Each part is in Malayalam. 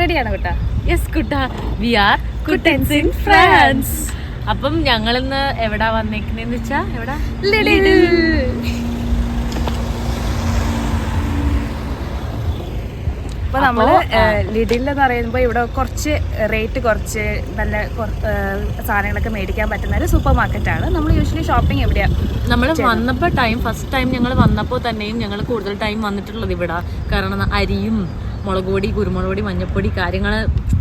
റെഡിയാണ് കുട്ടാ? യെസ് കുട്ടാ, we are Kuttans in France. അപ്പം ഞങ്ങളിന്ന് എവിടാ വന്നേക്കുന്നതെന്ന് വെച്ചാ എവിടാ? ലിഡിൽ. അപ്പൊ നമ്മള് ലിഡിൽ എന്ന് പറയുമ്പോ ഇവിടെ കുറച്ച് റേറ്റ് കുറച്ച് നല്ല സാധനങ്ങളൊക്കെ മേടിക്കാൻ പറ്റുന്ന ഒരു സൂപ്പർ മാർക്കറ്റാണ്. നമ്മൾ യൂഷ്വലി ഷോപ്പിംഗ് എവിടെയാ? നമ്മൾ വന്നപ്പോൾ ഫസ്റ്റ് ടൈം ഞങ്ങൾ വന്നപ്പോൾ തന്നെയും ഞങ്ങൾ കൂടുതൽ ടൈം വന്നിട്ടുള്ളത് ഇവിടെ. കാരണം അരിയും മുളക് പൊടി, കുരുമുളക് പൊടി, മഞ്ഞൾപ്പൊടി, കാര്യങ്ങൾ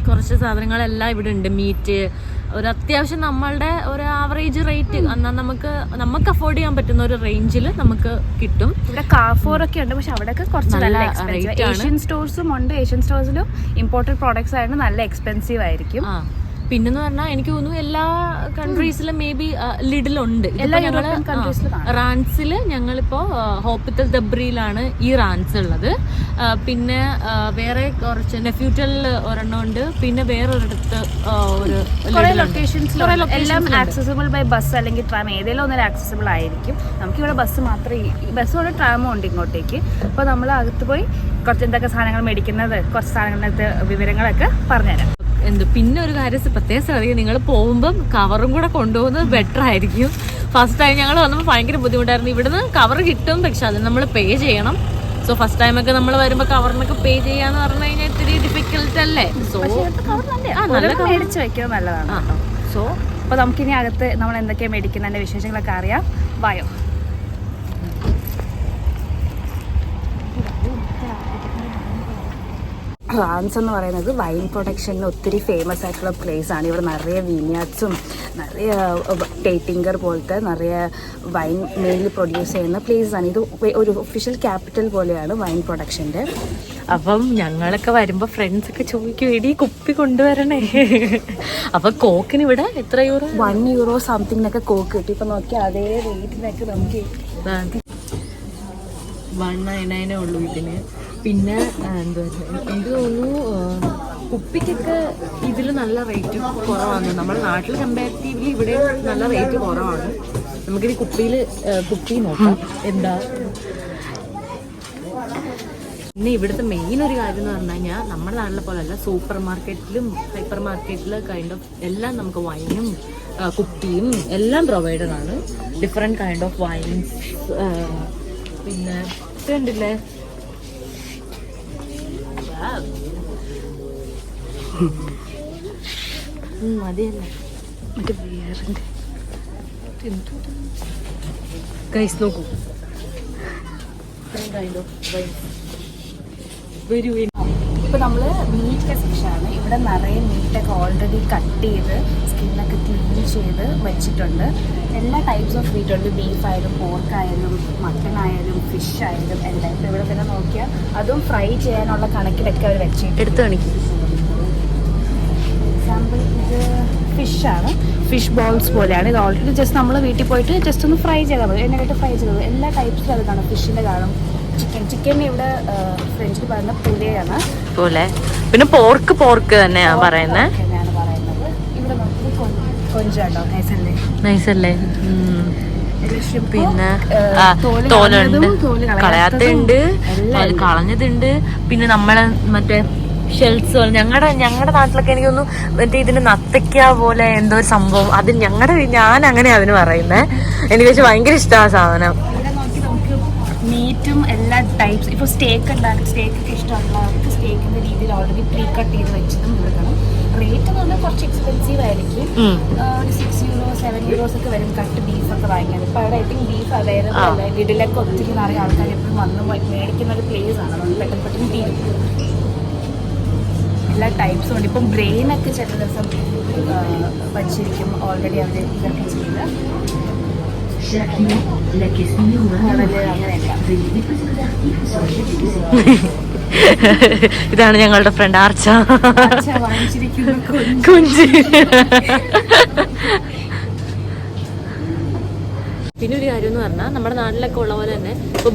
കുറച്ച് സാധനങ്ങളെല്ലാം ഇവിടെ ഉണ്ട്. മീറ്റ്, ഒരു അത്യാവശ്യം നമ്മളുടെ ഒരു ആവറേജ് റേറ്റ് എന്നാൽ നമുക്ക് അഫോർഡ് ചെയ്യാൻ പറ്റുന്ന ഒരു റേഞ്ചിൽ നമുക്ക് കിട്ടും. ഇവിടെ കാർഫോർ ഒക്കെ ഉണ്ട്, പക്ഷെ അവിടെയൊക്കെ കുറച്ച് നല്ല എക്സ്പെൻസീവ്. ഏഷ്യൻ സ്റ്റോഴ്സും ഉണ്ട്, ഏഷ്യൻ സ്റ്റോഴ്സിലും ഇമ്പോർട്ടഡ് പ്രോഡക്ട്സ് ആയിട്ട് നല്ല എക്സ്പെൻസീവ് ആയിരിക്കും. പിന്നെന്ന് പറഞ്ഞാൽ എനിക്ക് തോന്നുന്നു എല്ലാ കൺട്രീസിലും മേ ബി ലിഡിലുണ്ട്. റാൻസിൽ ഞങ്ങളിപ്പോ ഹോപ്പിറ്റൽ ദബ്രിയിലാണ് ഈ റാൻസ് ഉള്ളത്. പിന്നെ വേറെ കുറച്ച് നെഫ്യൂറ്റലിൽ ഒരെണ്ണം ഉണ്ട്. പിന്നെ വേറൊരിടത്ത് ഒരു എല്ലാം ആക്സസിബിൾ ബൈ ബസ് അല്ലെങ്കിൽ ട്രാം, ഏതെങ്കിലും ഒന്നൊരു ആക്സസിബിൾ ആയിരിക്കും. നമുക്കിവിടെ ബസ് മാത്രമേ, ബസ്സുകൊണ്ട് ട്രാമും ഉണ്ട് ഇങ്ങോട്ടേക്ക്. അപ്പോൾ നമ്മൾ അകത്ത് പോയി കുറച്ച് എന്തൊക്കെ സാധനങ്ങൾ മേടിക്കുന്നത്, കുറച്ച് സാധനങ്ങളുടെ വിവരങ്ങളൊക്കെ പറഞ്ഞുതരാം. പിന്നെ ഒരു കാര്യം പ്രത്യേകം അറിയാം, നിങ്ങൾ പോകുമ്പം കവറും കൂടെ കൊണ്ടുപോകുന്നത് ബെറ്റർ ആയിരിക്കും. ഫസ്റ്റ് ടൈം ഞങ്ങൾ വന്നപ്പോൾ ഭയങ്കര ബുദ്ധിമുട്ടായിരുന്നു. ഇവിടുന്ന് കവർ കിട്ടും, പക്ഷെ അത് നമ്മൾ പേ ചെയ്യണം. സോ ഫസ്റ്റ് ടൈമൊക്കെ നമ്മൾ വരുമ്പോൾ കവറിനൊക്കെ പേ ചെയ്യാന്ന് പറഞ്ഞു കഴിഞ്ഞാൽ ഇത്തിരി ഡിഫിക്കൽട്ട് അല്ലേ? സോ നല്ല മേടിച്ച് വെക്കുന്നത് നല്ലതാണ്. സോ അപ്പോൾ നമുക്കിനി അകത്ത് നമ്മൾ എന്തൊക്കെയാണ് മേടിക്കുന്നതിൻ്റെ വിശേഷങ്ങളൊക്കെ അറിയാം. വായോ. ഫ്രാൻസ് എന്ന് പറയുന്നത് വൈൻ പ്രൊഡക്ഷന് ഒത്തിരി ഫേമസ് ആയിട്ടുള്ള പ്ലേസ് ആണ്. ഇവിടെ നിറയെ വിനിയാർഡ്സും നിറയെ ടേറ്റിംഗർ പോലത്തെ നിറയെ വൈൻ മെയിൻലി പ്രൊഡ്യൂസ് ചെയ്യുന്ന പ്ലേസ് ആണ്. ഇത് ഒരു ഒഫീഷ്യൽ ക്യാപിറ്റൽ പോലെയാണ് വൈൻ പ്രൊഡക്ഷൻ്റെ. അപ്പം ഞങ്ങളൊക്കെ വരുമ്പോൾ ഫ്രണ്ട്സൊക്കെ ചോദിക്കും, എടി കുപ്പി കൊണ്ടുവരണേ. അപ്പം കോക്കിന് ഇവിടെ എത്ര യൂറോ? €1 സംതിങ്ങിനൊക്കെ കോക്ക് കിട്ടി. ഇപ്പം നോക്കിയാൽ അതേ റേറ്റിനൊക്കെ നമുക്ക് 199 ഉള്ളൂ ഇതിന്. പിന്നെ എന്താ എനിക്ക് തോന്നുന്നു കുപ്പിക്കൊക്കെ ഇതിൽ നല്ല റേറ്റ് കുറവാണ്. നമ്മുടെ നാട്ടിൽ കമ്പാരിറ്റീവ്ലി ഇവിടെ നല്ല റേറ്റ് കുറവാണ്. നമുക്കിത് കുപ്പി നോക്കാം എന്താ. പിന്നെ ഇവിടുത്തെ മെയിൻ ഒരു കാര്യം എന്ന് പറഞ്ഞു കഴിഞ്ഞാൽ നമ്മുടെ നാട്ടിലെ പോലെയല്ല, സൂപ്പർ മാർക്കറ്റിലും ഹൈപ്പർ മാർക്കറ്റിലും കൈൻഡ് ഓഫ് എല്ലാം നമുക്ക് വൈനും കുപ്പിയും എല്ലാം പ്രൊവൈഡഡ് ആണ്. Different kind of vines. പിന്നെ കണ്ടില്ലേ, മതിയല്ലേ മറ്റേ വേറെ ഗൈസ് നോക്കൂ. ഇപ്പോൾ നമ്മൾ മീറ്റ് സെക്ഷനാണ്. ഇവിടെ നിറയെ മീറ്റൊക്കെ ഓൾറെഡി കട്ട് ചെയ്ത് സ്കിന്നൊക്കെ ക്ലീൻ ചെയ്ത് വെച്ചിട്ടുണ്ട്. എല്ലാ ടൈപ്സ് ഓഫ് മീറ്റ് ഉണ്ട്. ബീഫായാലും പോർക്കായാലും മട്ടൺ ആയാലും ഫിഷ് ആയാലും എല്ലാം. ഇപ്പോൾ ഇവിടെ തന്നെ നോക്കിയാൽ അതും ഫ്രൈ ചെയ്യാനുള്ള കണക്കിലൊക്കെ അവർ വെച്ചിട്ട് എടുത്ത് കാണിക്കും. എക്സാമ്പിൾ ഇത് ഫിഷാണ്, ഫിഷ് ബോൾസ് പോലെയാണ്. ഇത് ഓൾറെഡി ജസ്റ്റ് നമ്മൾ വീട്ടിൽ പോയിട്ട് ജസ്റ്റ് ഒന്ന് ഫ്രൈ ചെയ്താൽ മതി. എണ്ണയിട്ട് ഫ്രൈ ചെയ്തത് എല്ലാ ടൈപ്സിലും അത് കാണും. ഫിഷിൻ്റെ കാണും, ചിക്കൻ ഇവിടെ ഫ്രഞ്ചിൽ പറയുന്ന പുലയാണ് പോലെ. പിന്നെ പോർക്ക് തന്നെയാണ് പറയുന്നത്. ഇവിടെ കൊഞ്ചാട്ടോ, നൈസല്ലേ. പിന്നെ തോലുണ്ട്, കളയാത്തുണ്ട്, കളഞ്ഞതുണ്ട്. പിന്നെ നമ്മളെ മറ്റേ ഷെൽസ് ഞങ്ങളുടെ നാട്ടിലൊക്കെ എനിക്ക് തോന്നുന്നു മറ്റേ ഇതിന് നത്തയ്ക്ക പോലെ എന്തോ ഒരു സംഭവം. അത് ഞാൻ അങ്ങനെ അതിന് പറയുന്നത്. എനിക്ക് വെച്ച് ഭയങ്കര ഇഷ്ടമാണ് സാധനം. മീറ്റും എല്ലാ ടൈപ്സ്. ഇപ്പോൾ സ്റ്റേക്കൊക്കെ ഇഷ്ടമുള്ളവർക്ക് സ്റ്റേക്കിൻ്റെ രീതിയിൽ ഓൾറെഡി പ്രീ കട്ട് ചെയ്ത് വെച്ചതും കൊടുക്കണം. റേറ്റ് എന്ന് പറഞ്ഞാൽ കുറച്ച് എക്സ്പെൻസീവ് ആയിരിക്കും. ഒരു €6 €7 ഒക്കെ വരും കട്ട് ബീഫൊക്കെ വാങ്ങിക്കാൻ. ഇപ്പോൾ അവിടെ ഐ തിങ്ക് ബീഫ് അവൈലബിൾ അല്ല. വീട്ടിലൊക്കെ ഒത്തിരി നിറയെ ആൾക്കാർ എപ്പോഴും വന്ന് മേടിക്കുന്ന ഒരു പ്ലേസ് ആണ്. അതുകൊണ്ട് പെട്ടെന്ന് തീരും. എല്ലാ ടൈപ്സും ഉണ്ട്. ഇപ്പം ബ്രെയിനൊക്കെ ചില ദിവസം വച്ചിരിക്കും ഓൾറെഡി അവർ ഇതൊക്കെ ചെയ്ത്. ഇതാണ് ഞങ്ങളുടെ ഫ്രണ്ട് ആർച്ച. കുഞ്ചി. പിന്നെ ഒരു കാര്യം എന്ന് പറഞ്ഞാൽ നമ്മുടെ നാട്ടിലൊക്കെ ഉള്ള പോലെ തന്നെ ഇപ്പോൾ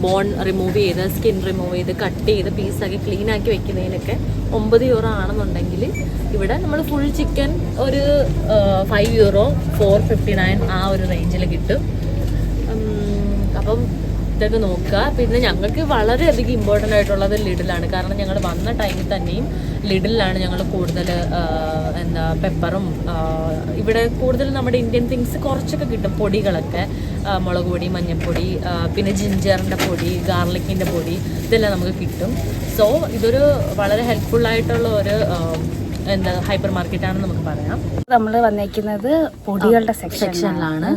ബോൺ റിമൂവ് ചെയ്ത് സ്കിൻ റിമൂവ് ചെയ്ത് കട്ട് ചെയ്ത് പീസാക്കി ക്ലീൻ ആക്കി വെക്കുന്നതിനൊക്കെ €9 ആണെന്നുണ്ടെങ്കിൽ ഇവിടെ നമ്മൾ ഫുൾ ചിക്കൻ ഒരു €5 4.59 ആ ഒരു റേഞ്ചിൽ കിട്ടും. അപ്പം ഇതൊക്കെ നോക്കുക. പിന്നെ ഞങ്ങൾക്ക് വളരെയധികം ഇമ്പോർട്ടൻ്റ് ആയിട്ടുള്ളത് ലിഡിലാണ്. കാരണം ഞങ്ങൾ വന്ന ടൈമിൽ തന്നെയും ലിഡിലാണ് ഞങ്ങൾ കൂടുതൽ പെപ്പറും ഇവിടെ കൂടുതൽ നമ്മുടെ ഇന്ത്യൻ തിങ്സ് കുറച്ചൊക്കെ കിട്ടും, പൊടികളൊക്കെ, മുളക് പൊടി, മഞ്ഞൾപ്പൊടി, പിന്നെ ജിഞ്ചറിൻ്റെ പൊടി, ഗാർലിക്കിൻ്റെ പൊടി, ഇതെല്ലാം നമുക്ക് കിട്ടും. സോ ഇതൊരു വളരെ ഹെൽപ്ഫുള്ളായിട്ടുള്ള ഒരു ഹൈപ്പർ മാർക്കറ്റ് ആണെന്ന് നമുക്ക് പറയാം. നമ്മൾ വന്നേക്കുന്നത് പൊടികളുടെ സെക്ഷനിലാണ്.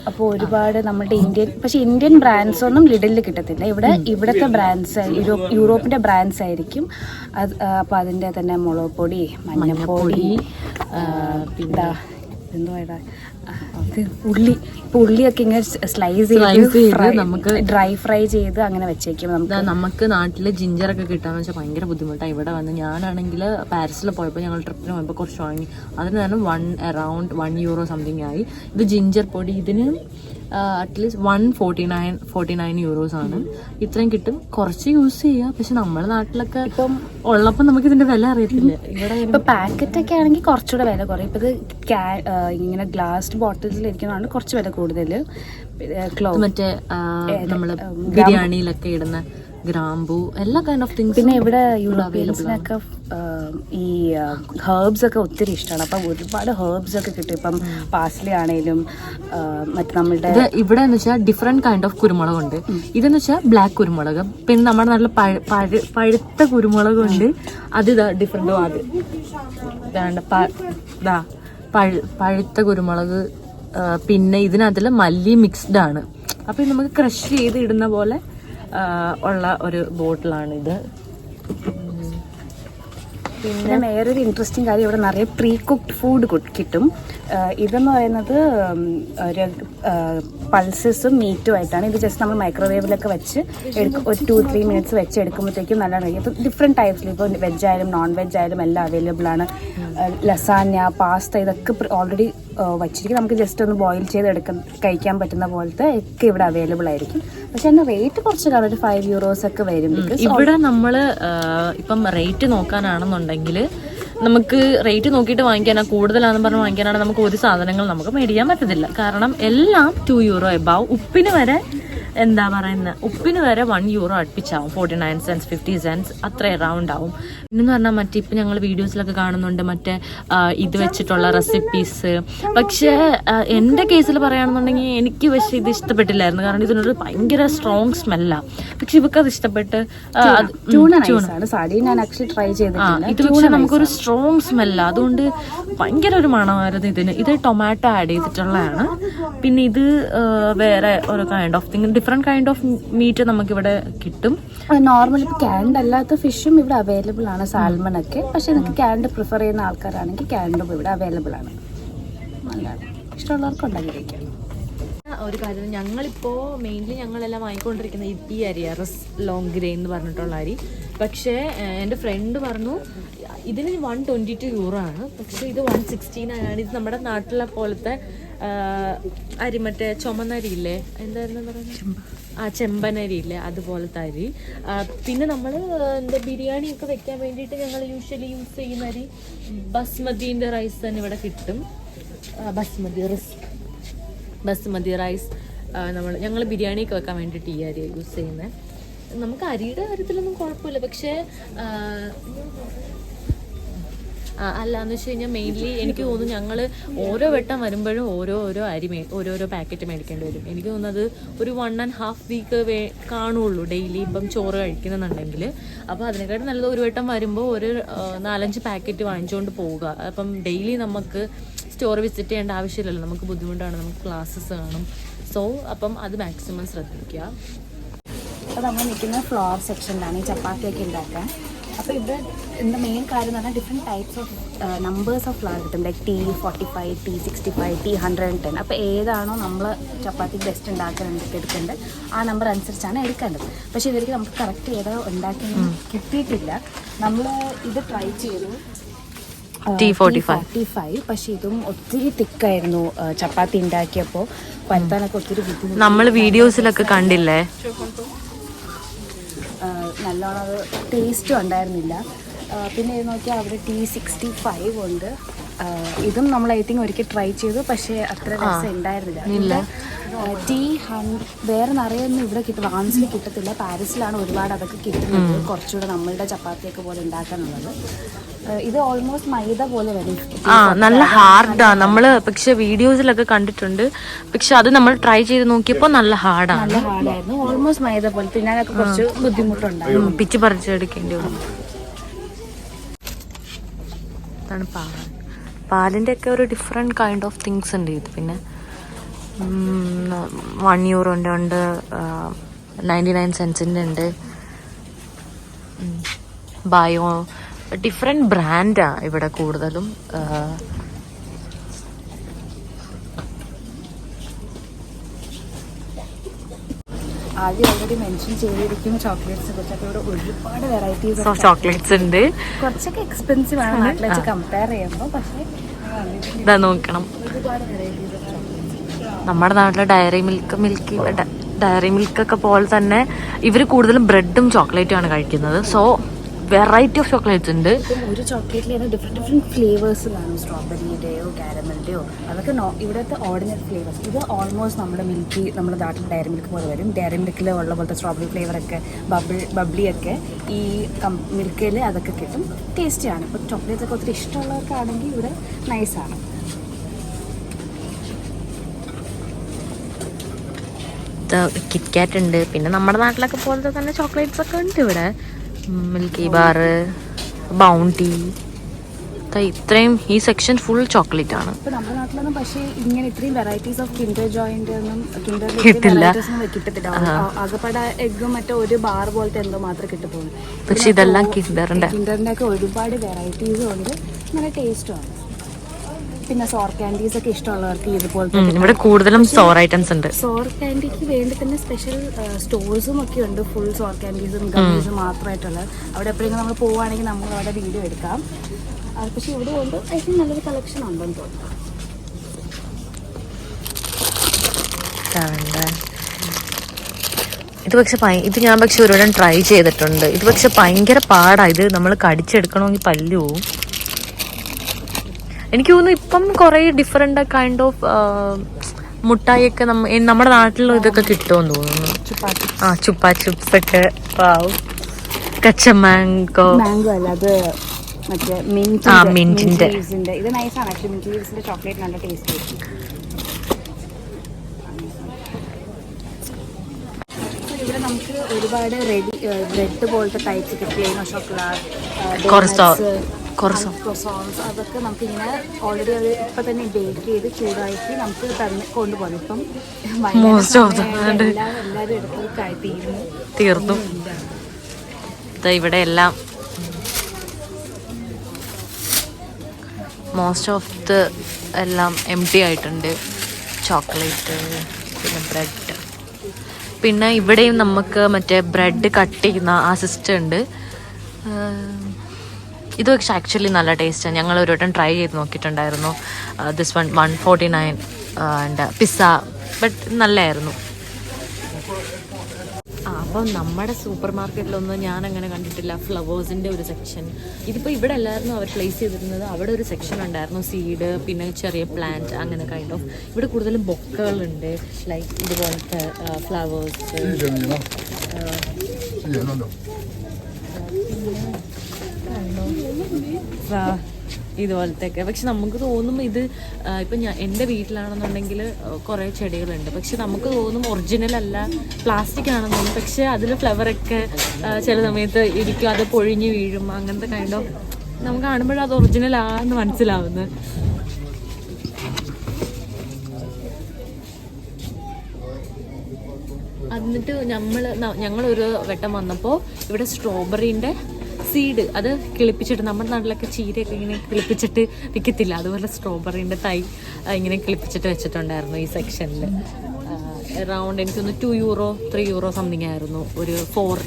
അപ്പോൾ ഒരുപാട് നമ്മുടെ ഇന്ത്യൻ ബ്രാൻഡ്സ് ഒന്നും ലിഡിൽ കിട്ടത്തില്ല. ഇവിടുത്തെ ബ്രാൻഡ്സ് യൂറോപ്പിന്റെ ബ്രാൻഡ്സ് ആയിരിക്കും. അപ്പോൾ അതിൻ്റെ തന്നെ മുളക് പൊടി, മഞ്ഞൾപ്പൊടി, പിന്നെ എന്തുവാ ഉള്ളിയൊക്കെ ഇങ്ങനെ സ്ലൈസ് ചെയ്ത് നമുക്ക് ഡ്രൈ ഫ്രൈ ചെയ്ത് അങ്ങനെ വെച്ചേക്കും. നമുക്ക് നാട്ടില് ജിഞ്ചറൊക്കെ കിട്ടാന്ന് വെച്ചാൽ ഭയങ്കര ബുദ്ധിമുട്ടാണ്. ഇവിടെ വന്ന് ഞാനാണെങ്കിൽ പാരീസിൽ പോയപ്പോൾ ഞങ്ങൾ ട്രിപ്പിന് പോയപ്പോൾ കുറച്ച് വാങ്ങി. അതിന് തന്നെ അറൗണ്ട് €1 സംതിങ് ആയി. ഇത് ജിഞ്ചർ പൊടി, ഇതിന് അറ്റ്ലീസ്റ്റ് €149 ആണ്. ഇത്രയും കിട്ടും. കുറച്ച് യൂസ് ചെയ്യുക. പക്ഷെ നമ്മുടെ നാട്ടിലൊക്കെ ഇപ്പം ഉള്ളപ്പോൾ നമുക്ക് ഇതിന്റെ വില അറിയത്തില്ല. ഇവിടെ ഇപ്പൊ പാക്കറ്റ് ഒക്കെ ആണെങ്കിൽ കുറച്ചുകൂടെ വില കുറയും. ഇപ്പൊ ഇത് ഇങ്ങനെ ഗ്ലാസ് ബോട്ടിൽസിലിരിക്കുന്നതാണ് കുറച്ച് വില കൂടുതൽ. മറ്റേ നമ്മള് ബിരിയാണിയിലൊക്കെ ഇടുന്ന ഗ്രാമ്പൂ, എല്ലാ കൈൻഡ് ഓഫ് തിങ്സ്. പിന്നെ ഇവിടെ യൂറോപ്യൻസിനൊക്കെ ഈ ഹെർബ്സ് ഒക്കെ ഒത്തിരി ഇഷ്ടമാണ്. അപ്പം ഒരുപാട് ഹെർബ്സ് ഒക്കെ കിട്ടും. ഇപ്പം പാസ്ലി ആണേലും മറ്റേ നമ്മളുടെ ഇവിടെ എന്ന് വെച്ചാൽ ഡിഫറെന്റ് കൈൻഡ് ഓഫ് കുരുമുളകുണ്ട്. ഇതെന്ന് വെച്ചാൽ ബ്ലാക്ക് കുരുമുളക്. പിന്നെ നമ്മുടെ നല്ല പഴുത്ത കുരുമുളകുണ്ട്. അത് ഡിഫറെന്റോ അത് പഴുത്ത കുരുമുളക്. പിന്നെ ഇതിനകത്തിൽ മല്ലി മിക്സ്ഡ് ആണ്. അപ്പൊ നമുക്ക് ക്രഷ് ചെയ്ത് ഇടുന്ന പോലെ ഉള്ള ഒരു ബോട്ടിലാണിത്. പിന്നെ വേറൊരു ഇൻട്രസ്റ്റിംഗ് കാര്യം, ഇവിടെ നിറയെ പ്രീ കുക്ക്ഡ് ഫുഡ് കിട്ടും. ഇതെന്ന് പറയുന്നത് ഒരു പൾസസും മീറ്റും ആയിട്ടാണ്. ഇത് ജസ്റ്റ് നമ്മൾ മൈക്രോവേവിലൊക്കെ വെച്ച് ഒരു 2-3 മിനിറ്റ്സ് വെച്ച് എടുക്കുമ്പോഴത്തേക്കും നല്ലതാണ് കഴിയും. ഇപ്പോൾ ഡിഫറെൻറ്റ് ടൈപ്സിൽ ഇപ്പോൾ വെജ് ആയാലും നോൺ വെജ് ആയാലും എല്ലാം അവൈലബിൾ ആണ്. ലസാന്യ, പാസ്ത, ഇതൊക്കെ ഓൾറെഡി വച്ചിരിക്കും. നമുക്ക് ജസ്റ്റ് ഒന്ന് ബോയിൽ ചെയ്ത് കഴിക്കാൻ പറ്റുന്ന പോലത്തെ ഒക്കെ ഇവിടെ അവൈലബിൾ ആയിരിക്കും. പക്ഷെ അതിൻ്റെ റേറ്റ് കുറച്ച് കാണും, ഒരു €5 ഒക്കെ വരും. ഇവിടെ നമ്മൾ ഇപ്പം റേറ്റ് നോക്കാനാണെന്നുണ്ടെങ്കിൽ നമുക്ക് റേറ്റ് നോക്കിയിട്ട് വാങ്ങിക്കാനാ, കൂടുതലാണെന്ന് പറഞ്ഞ് വാങ്ങിക്കാനാണ് നമുക്ക് ഒരു സാധനങ്ങൾ നമുക്ക് മേടിക്കാൻ പറ്റത്തില്ല. കാരണം എല്ലാം €2 എബവ്. ഉപ്പിന് വരെ ഉപ്പിന് വരെ €1 അടുപ്പിച്ചാവും. 49 cents 50 cents അത്ര അറൗണ്ട് ആവും. പിന്നെന്ന് പറഞ്ഞാൽ മറ്റേ ഇപ്പം ഞങ്ങൾ വീഡിയോസിലൊക്കെ കാണുന്നുണ്ട് മറ്റേ ഇത് വെച്ചിട്ടുള്ള റെസിപ്പീസ്. പക്ഷേ എൻ്റെ കേസിൽ പറയുകയാണെന്നുണ്ടെങ്കിൽ എനിക്ക് പക്ഷേ ഇത് ഇഷ്ടപ്പെട്ടില്ലായിരുന്നു. കാരണം ഇതിനൊരു ഭയങ്കര സ്ട്രോങ് സ്മെല്ലാണ്. പക്ഷെ ഇവർക്ക് അത് ഇഷ്ടപ്പെട്ട്. ഇത് പക്ഷേ നമുക്കൊരു സ്ട്രോങ് സ്മെല്ലാണ്. അതുകൊണ്ട് ഭയങ്കര ഒരു മണമായിരുന്നു ഇതിന്. ഇത് ടൊമാറ്റോ ആഡ് ചെയ്തിട്ടുള്ളതാണ്. പിന്നെ ഇത് വേറെ ഒരു kind of thing, different kind of meet നമുക്കിവിടെ കിട്ടും. നോർമൽ ഇപ്പോൾ ക്യാൻഡ് അല്ലാത്ത ഫിഷും ഇവിടെ അവൈലബിൾ ആണ്, സാൽമൺ ഒക്കെ. പക്ഷെ നിങ്ങൾക്ക് ക്യാൻഡ് പ്രിഫർ ചെയ്യുന്ന ആൾക്കാരാണെങ്കിൽ ക്യാൻഡും ഇവിടെ അവൈലബിൾ ആണ്. നല്ലതാണ്, ഇഷ്ടമുള്ളവർക്ക് ഉണ്ടാക്കി കഴിക്കാം. ഒരു കാര്യം, ഞങ്ങളിപ്പോൾ മെയിൻലി ഞങ്ങളെല്ലാം വാങ്ങിക്കൊണ്ടിരിക്കുന്ന ഈ അരി, റസ് ലോങ് ഗ്രെയിൻ എന്ന് പറഞ്ഞിട്ടുള്ള അരി. പക്ഷേ എൻ്റെ ഫ്രണ്ട് പറഞ്ഞു ഇതിന് €122 ആണ്. പക്ഷേ ഇത് 116 ആണ്. ഇത് നമ്മുടെ നാട്ടിലെ പോലത്തെ അരി, മറ്റേ ചുമന്നരി ഇല്ലേ, എന്തായിരുന്നു പറയുന്നത്, ചെമ്പനരി ഇല്ലേ, അതുപോലത്തെ അരി. പിന്നെ നമ്മൾ ബിരിയാണി ഒക്കെ വെക്കാൻ വേണ്ടിയിട്ട് ഞങ്ങൾ യൂഷ്വലി യൂസ് ചെയ്യുന്ന അരി ബസ്മതിൻ്റെ റൈസ് തന്നെ ഇവിടെ കിട്ടും. ബസ്മതി റൈസ് ഞങ്ങൾ ബിരിയാണിയൊക്കെ വെക്കാൻ വേണ്ടിയിട്ട് ഈ അരി യൂസ് ചെയ്യുന്നത്. നമുക്ക് അരിയുടെ കാര്യത്തിലൊന്നും കുഴപ്പമില്ല. പക്ഷേ അല്ലാന്ന് വെച്ച് കഴിഞ്ഞാൽ മെയിൻലി എനിക്ക് തോന്നുന്നു ഞങ്ങൾ ഓരോ വട്ടം വരുമ്പോഴും ഓരോരോ പാക്കറ്റ് മേടിക്കേണ്ടി വരും. എനിക്ക് തോന്നുന്നത് ഒരു 1.5 വീക്ക് കാണുള്ളൂ ഡെയിലി ഇപ്പം ചോറ് കഴിക്കുന്നുണ്ടെങ്കിൽ. അപ്പോൾ അതിനെക്കാട്ടും നല്ലത് ഒരു വട്ടം വരുമ്പോൾ ഒരു 4-5 പാക്കറ്റ് വാങ്ങിച്ചുകൊണ്ട് പോവുക. അപ്പം ഡെയിലി നമുക്ക് സ്റ്റോർ വിസിറ്റ് ചെയ്യേണ്ട ആവശ്യമില്ലല്ലോ. നമുക്ക് ബുദ്ധിമുട്ടാണ്, നമുക്ക് ക്ലാസ്സസ് കാണും. സോ അപ്പം അത് മാക്സിമം ശ്രദ്ധിക്കുക. അപ്പോൾ നമ്മൾ നിൽക്കുന്ന ഫ്ലോർ സെക്ഷനിലാണ് ഈ ചപ്പാത്തിയൊക്കെ ഉണ്ടാക്കാൻ. അപ്പോൾ ഇവിടെ എന്താ മെയിൻ കാര്യം എന്ന് പറഞ്ഞാൽ different types of numbers of flower കിട്ടും. Like T45, T65, T110. അപ്പോൾ ഏതാണോ നമ്മൾ ചപ്പാത്തി ബെസ്റ്റ് ഉണ്ടാക്കാൻ എടുക്കേണ്ടത് ആ നമ്പർ അനുസരിച്ചാണ് എടുക്കേണ്ടത്. പക്ഷേ ഇവർക്ക് നമുക്ക് കറക്റ്റ് ഏതോ ഉണ്ടാക്കി കിട്ടിയിട്ടില്ല. നമ്മൾ ഇത് ട്രൈ ചെയ്തു T45. പക്ഷെ ഇതും ഒത്തിരി തിക്കായിരുന്നു. ചപ്പാത്തി ഉണ്ടാക്കിയപ്പോൾ പരത്താനൊക്കെ ഒത്തിരി ബുദ്ധിമുട്ട്. നമ്മൾ വീഡിയോസിലൊക്കെ കണ്ടില്ലേ, നല്ലോണം അത് ടേസ്റ്റും ഉണ്ടായിരുന്നില്ല. പിന്നെ ഇത് നോക്കിയാൽ അവിടെ T65 ഉണ്ട്. ഇതും നമ്മൾ ഐ തിങ്ക് ഒരിക്കൽ ട്രൈ ചെയ്തു, പക്ഷേ അത്ര രസം ഉണ്ടായിരുന്നില്ല. ടീ വേറെ നിറയൊന്നും ഇവിടെ ഫ്രാൻസിൽ കിട്ടത്തില്ല. പാരീസിലാണ് ഒരുപാട് അതൊക്കെ കിട്ടുന്നത്, കുറച്ചുകൂടെ നമ്മളുടെ ചപ്പാത്തിയൊക്കെ പോലെ ഉണ്ടാക്കാനുള്ളത്. ഇത് ഓൾമോസ്റ്റ് മൈദ പോലെ വരും. നല്ല ഹാർഡാ. നമ്മള് പക്ഷെ വീഡിയോസിലൊക്കെ കണ്ടിട്ടുണ്ട്, പക്ഷെ അത് നമ്മൾ ട്രൈ ചെയ്ത് നോക്കിയപ്പോ നല്ല ഹാർഡാണ്. നല്ല ഹാർഡായിരുന്നു, ഓൾമോസ്റ്റ് മൈദ പോലെ. തിന്നാനൊക്കെ കുറച്ച് ബുദ്ധിമുട്ടുണ്ടായിരുന്നു, പിച്ച് പറിച്ചെടുക്കേണ്ടി വരും. ഇതാണ് പാലിന്റെ ഒക്കെ ഒരു ഡിഫറെന്റ് കൈൻഡ് ഓഫ് തിങ്സ് ഉണ്ട്. ഇത് പിന്നെ €1 ഉണ്ട്, 99 സെൻസിൻ്റെ ഉണ്ട്, ബയോ ഡിഫറെന്റ് ബ്രാൻഡാ ഇവിടെ കൂടുതലും. ആദ്യം ഓൾറെഡി മെൻഷൻ ചെയ്തിരിക്കും ചോക്ലേറ്റ്സിനെ കുറിച്ച്. അപ്പോൾ ഇവിടെ ഒരുപാട് വെറൈറ്റീസ് ഓഫ് ചോക്ലേറ്റ്സ് ഉണ്ട്. കുറച്ചൊക്കെ എക്സ്പെൻസീവ് ആണ് നാട്ടിൽ വെച്ച് കമ്പയർ ചെയ്യുമ്പോൾ, പക്ഷേ ഇതാ നോക്കണം. ഒരുപാട് വെറൈറ്റീസ് ഓഫ് ചോക്ലേറ്റ്സ്. നമ്മുടെ നാട്ടിലെ ഡയറി മിൽക്കൊക്കെ പോലെ തന്നെ ഇവർ കൂടുതലും ബ്രെഡും ചോക്ലേറ്റും ആണ് കഴിക്കുന്നത്. സോ വെറൈറ്റി ഓഫ് ചോക്ലേറ്റ്സ് ഉണ്ട്. ഒരു ചോക്ലേറ്റിൽ തന്നെ ഡിഫറെൻറ്റ് ഫ്ലേവേഴ്സ് കാണും, സ്ട്രോബെറിയുടെയോ കാരമലിൻ്റെയോ. അതൊക്കെ ഇവിടുത്തെ ഓർഡിനറി ഫ്ലേവേഴ്സ്. ഇത് ഓൾമോസ്റ്റ് നമ്മുടെ നമ്മുടെ നാട്ടിൽ ഡയറി മിൽക്ക് പോലെ വരും. ഡയറി മിൽക്കിൽ ഉള്ള പോലത്തെ സ്ട്രോബെറി ഫ്ലേവറൊക്കെ ബബ്ലിയൊക്കെ ഈ മിൽക്കിൽ അതൊക്കെ കിട്ടും. ടേസ്റ്റിയാണ്. ഇപ്പോൾ ചോക്ലേറ്റ്സ് ഒക്കെ ഒത്തിരി ഇഷ്ടമുള്ളവർക്കാണെങ്കിൽ ഇവിടെ നൈസാണ്. കിറ്റ്കാറ്റ് ഉണ്ട്. പിന്നെ നമ്മുടെ നാട്ടിലൊക്കെ പോലത്തെ തന്നെ ചോക്ലേറ്റ്സ് ഒക്കെ ഉണ്ട് ഇവിടെ. മിൽക്കി ബാർ, ബൗണ്ടി, ഇത്രയും ഈ സെക്ഷൻ ഫുൾ ചോക്ലേറ്റ് ആണ്. ഇപ്പൊ നമ്മുടെ നാട്ടിലൊന്നും പക്ഷേ ഇങ്ങനെ ഇത്രയും വെറൈറ്റീസ് ഓഫ് കിൻഡർ ജോയിന്റ് ഒന്നും കിട്ടില്ല. കിട്ടത്തില്ല. ആകെപ്പാട എഗ്ഗും മറ്റോ ഒരു ബാർ പോലത്തെ എന്തോ മാത്രമേ കിട്ടത്തുള്ളൂ. പക്ഷെ ഇതെല്ലാം കിൻഡറിന്റെ ഒക്കെ ഒരുപാട് വെറൈറ്റീസും ഉണ്ട്, നല്ല ടേസ്റ്റും ആണ്. പിന്നെ സോർ കാൻഡീസ് ഒക്കെ ഇഷ്ടമുള്ളവർക്ക് ഇതുപോലത്തെ ഇവിടെ കൂടുതലും സോർ ഐറ്റംസ് ഉണ്ട്. സോർ കാൻഡിക്ക് വേണ്ടി തന്നെ സ്പെഷ്യൽ സ്റ്റോഴ്സും ഒക്കെ ഉണ്ട്, ഫുൾ സോർ കാൻഡീസും ഗമ്മീസും മാത്രമായിട്ടുള്ളത്. അവിടെ എപ്പോഴെങ്കിലും നമ്മൾ പോവുകയാണെങ്കിൽ നമുക്ക് അവിടെ വീഡിയോ എടുക്കാം. പക്ഷെ ഇവിടെ കൊണ്ട് ഐ തിങ്ക് നല്ലൊരു കളക്ഷൻ ഉണ്ടെന്ന് തോന്നുന്നു. ഇത് ഞാൻ പക്ഷെ ഒരുവട്ടം ട്രൈ ചെയ്തിട്ടുണ്ട്. ഇത് പക്ഷെ ഭയങ്കര പാടാ. ഇത് നമ്മൾ കടിച്ചെടുക്കണമെങ്കിൽ പല്ലു പോവും. എനിക്ക് തോന്നുന്നു ഇപ്പം കുറെ ഡിഫറെന്റ് കൈൻഡ് ഓഫ് മുട്ടായിയൊക്കെ നമ്മുടെ നാട്ടിലും ഇതൊക്കെ കിട്ടുമെന്ന് തോന്നുന്നു. ചുപ്പാ ചിപ്സ് ഒക്കെ, കച്ച മാംഗോ അല്ല, അത് മിന്റിന്റെ. ഇത് നൈസാണ് ആക്ച്വലി. മിന്റ് ലീവ്സിന്റെ ചോക്ലേറ്റ് നല്ല ടേസ്റ്റ് ആയിരിക്കും. ഇവിടെ നമുക്ക് ഒരുപാട് ബ്രെഡ് പോലത്തെ ടൈപ്സ് കിട്ടും. ക്രോസോൺസ് അതൊക്കെ നമുക്ക് ഇങ്ങനെ ഓൾറെഡി അത് ഇപ്പം തന്നെ ബേക്ക് ചെയ്ത് ചൂടാക്കി നമുക്ക് കൊണ്ടുപോകണം. ഇപ്പം എല്ലാവരും എടുത്ത് തീർന്നു. ഇവിടെ എല്ലാം മോസ്റ്റ് ഓഫ് ദ എല്ലാം എംപ്റ്റി ആയിട്ടുണ്ട്. ചോക്ലേറ്റ്, പിന്നെ ബ്രെഡ്. പിന്നെ ഇവിടെയും നമുക്ക് മറ്റേ ബ്രെഡ് കട്ട് ചെയ്യുന്ന ആ സിസ്റ്റം ഉണ്ട്. ഇത് പക്ഷെ ആക്ച്വലി നല്ല ടേസ്റ്റാണ്. ഞങ്ങൾ ഒരു വട്ടം ട്രൈ ചെയ്ത് നോക്കിയിട്ടുണ്ടായിരുന്നു. ദിസ് 149 ആൻഡ് പിസ്സ, ബട്ട് നല്ലതായിരുന്നു. അപ്പം നമ്മുടെ സൂപ്പർ മാർക്കറ്റിലൊന്നും ഞാൻ അങ്ങനെ കണ്ടിട്ടില്ല ഫ്ലവേഴ്സിൻ്റെ ഒരു സെക്ഷൻ. ഇതിപ്പോൾ ഇവിടെ അല്ലായിരുന്നു അവർ പ്ലേസ് ചെയ്തിരുന്നത്. അവിടെ ഒരു സെക്ഷൻ ഉണ്ടായിരുന്നു, സീഡ്, പിന്നെ ചെറിയ പ്ലാന്റ്, അങ്ങനെ കൈൻഡ് ഓഫ്. ഇവിടെ കൂടുതലും ബൊക്കകളുണ്ട്, ലൈക്ക് ഇതുപോലത്തെ ഫ്ലവേഴ്സ്, ഇതുപോലത്തെയൊക്കെ. പക്ഷെ നമുക്ക് തോന്നും ഇത് ഇപ്പം എൻ്റെ വീട്ടിലാണെന്നുണ്ടെങ്കിൽ കുറേ ചെടികളുണ്ട്, പക്ഷെ നമുക്ക് തോന്നും ഒറിജിനൽ അല്ല, പ്ലാസ്റ്റിക് ആണെന്ന് തോന്നും. പക്ഷെ അതിൽ ഫ്ലവറൊക്കെ ചില സമയത്ത് ഇരിക്കും, അത് പൊഴിഞ്ഞ് വീഴും, അങ്ങനത്തെ കൈൻഡ് ഓഫ്. നമുക്ക് കാണുമ്പോഴത് അത് ഒറിജിനലാണെന്ന് മനസ്സിലാവുന്നത്. എന്നിട്ട് ഞങ്ങളൊരു വട്ടം വന്നപ്പോൾ ഇവിടെ സ്ട്രോബെറീൻ്റെ സീഡ് അത് കിളിപ്പിച്ചിട്ട്, നമ്മുടെ നാട്ടിലൊക്കെ ചീരയൊക്കെ ഇങ്ങനെ കിളിപ്പിച്ചിട്ട് വിൽക്കത്തില്ല, അതുപോലെ സ്ട്രോബെറീൻ്റെ തൈ ഇങ്ങനെ കിളിപ്പിച്ചിട്ട് വെച്ചിട്ടുണ്ടായിരുന്നു ഈ സെക്ഷനിൽ. അറൗണ്ട് എനിക്കൊന്ന് €2 €3 സംതിങ് ആയിരുന്നു ഒരു 4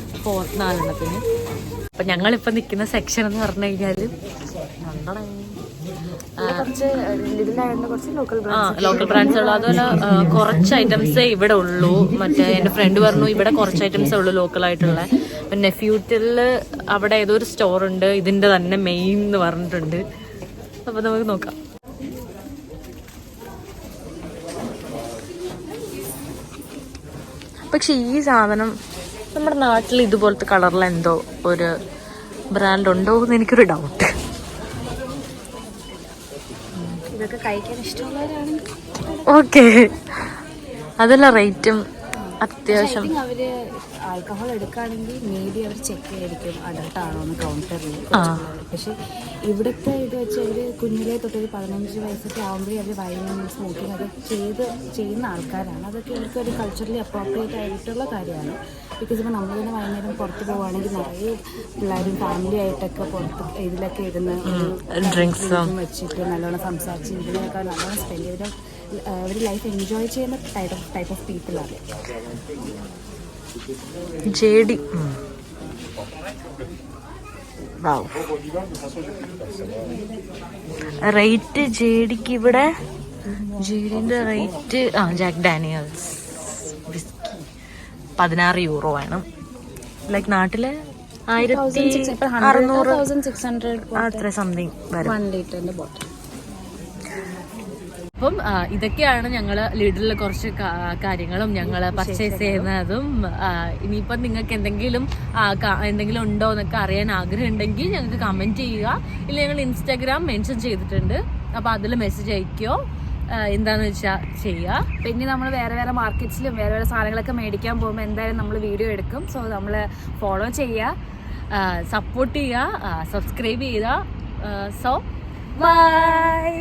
അപ്പം ഞങ്ങളിപ്പോൾ നിൽക്കുന്ന സെക്ഷൻ എന്ന് പറഞ്ഞു കഴിഞ്ഞാൽ ലോക്കൽ ബ്രാൻഡ്സുള്ളൂ. അതുപോലെ കുറച്ച് ഐറ്റംസേ ഇവിടെ ഉള്ളൂ. മറ്റേ എൻ്റെ ഫ്രണ്ട് പറഞ്ഞു ഇവിടെ കുറച്ച് ഐറ്റംസേ ഉള്ളൂ ലോക്കലായിട്ടുള്ള. പിന്നെ ഫ്യൂറ്റിൽ അവിടെ ഏതോ ഒരു സ്റ്റോറുണ്ട് ഇതിൻ്റെ തന്നെ മെയിൻ എന്ന് പറഞ്ഞിട്ടുണ്ട്. അപ്പോൾ നമുക്ക് നോക്കാം. പക്ഷെ ഈ സാധനം നമ്മുടെ നാട്ടിൽ ഇതുപോലത്തെ കളറിൽ എന്തോ ഒരു ബ്രാൻഡ് ഉണ്ടോ എന്ന് എനിക്കൊരു ഡൗട്ട്. ഇതൊക്കെ കഴിക്കാൻ ഇഷ്ടമുള്ളവരാണെങ്കിൽ ഓക്കെ, അതല്ല റേറ്റും അത്യാവശ്യം. അവര് ആൽക്കഹോൾ എടുക്കുകയാണെങ്കിൽ മേ ബി അവർ ചെക്ക് ചെയ്തിരിക്കും അഡൾട്ടാണോ എന്ന് കൗണ്ടറിൽ. പക്ഷെ ഇവിടുത്തെ ഇത് വെച്ച് അവർ കുഞ്ഞിലെ തൊട്ടൊരു 15 വയസ്സൊക്കെ ആകുമ്പോഴേ അവർ വൈനും സ്മോക്കിംഗ് ഒക്കെ ചെയ്യുന്ന ആൾക്കാരാണ്. അതൊക്കെ ഇവർക്കൊരു കൾച്ചറലി അപ്രോപ്രിയേറ്റ് ആയിട്ടുള്ള കാര്യമാണ്. ബിക്കോസ് ഇപ്പോൾ നമ്മൾ തന്നെ വൈകുന്നേരം പുറത്ത് പോവുകയാണെങ്കിൽ നിറയെ പിള്ളേരും ഫാമിലി ആയിട്ടൊക്കെ പുറത്ത് ഇതിലൊക്കെ ഇരുന്ന് ഡ്രിങ്ക്സും വെച്ചിട്ട് നല്ലോണം സംസാരിച്ച് ഇതിനൊക്കെ നല്ലോണം സ്പെൻഡ് ചെയ്ത് അവർ ലൈഫ് എൻജോയ് ചെയ്യുന്ന ടൈപ്പ് ഓഫ് പീപ്പിളാണ്. ജേഡി റേറ്റ് ജേഡിക്ക് ഇവിടെ ജേഡിന്റെ rate Jack Daniels whisky 16 euro ആണ്. ലൈക്ക് നാട്ടില് 1600 അത്ര സംതിങ് വരും. 1 ലിറ്ററിന്റെ ബോട്ടിൽ. അപ്പം ഇതൊക്കെയാണ് ഞങ്ങൾ ലിഡിലെ കുറച്ച് കാര്യങ്ങളും ഞങ്ങൾ പർച്ചേസ് ചെയ്യുന്നതും. ഇനിയിപ്പം നിങ്ങൾക്ക് എന്തെങ്കിലും ഉണ്ടോ എന്നൊക്കെ അറിയാൻ ആഗ്രഹം ഉണ്ടെങ്കിൽ ഞങ്ങൾക്ക് കമൻറ്റ് ചെയ്യുക. ഇല്ല, ഞങ്ങൾ ഇൻസ്റ്റാഗ്രാം മെൻഷൻ ചെയ്തിട്ടുണ്ട്, അപ്പോൾ അതിൽ മെസ്സേജ് അയക്കുകയോ എന്താണെന്ന് വെച്ചാൽ ചെയ്യുക. പിന്നെ നമ്മൾ വേറെ മാർക്കറ്റ്സിലും വേറെ സാധനങ്ങളൊക്കെ മേടിക്കാൻ പോകുമ്പോൾ എന്തായാലും നമ്മൾ വീഡിയോ എടുക്കും. സോ നമ്മൾ ഫോളോ ചെയ്യുക, സപ്പോർട്ട് ചെയ്യുക, സബ്സ്ക്രൈബ് ചെയ്യുക. So by.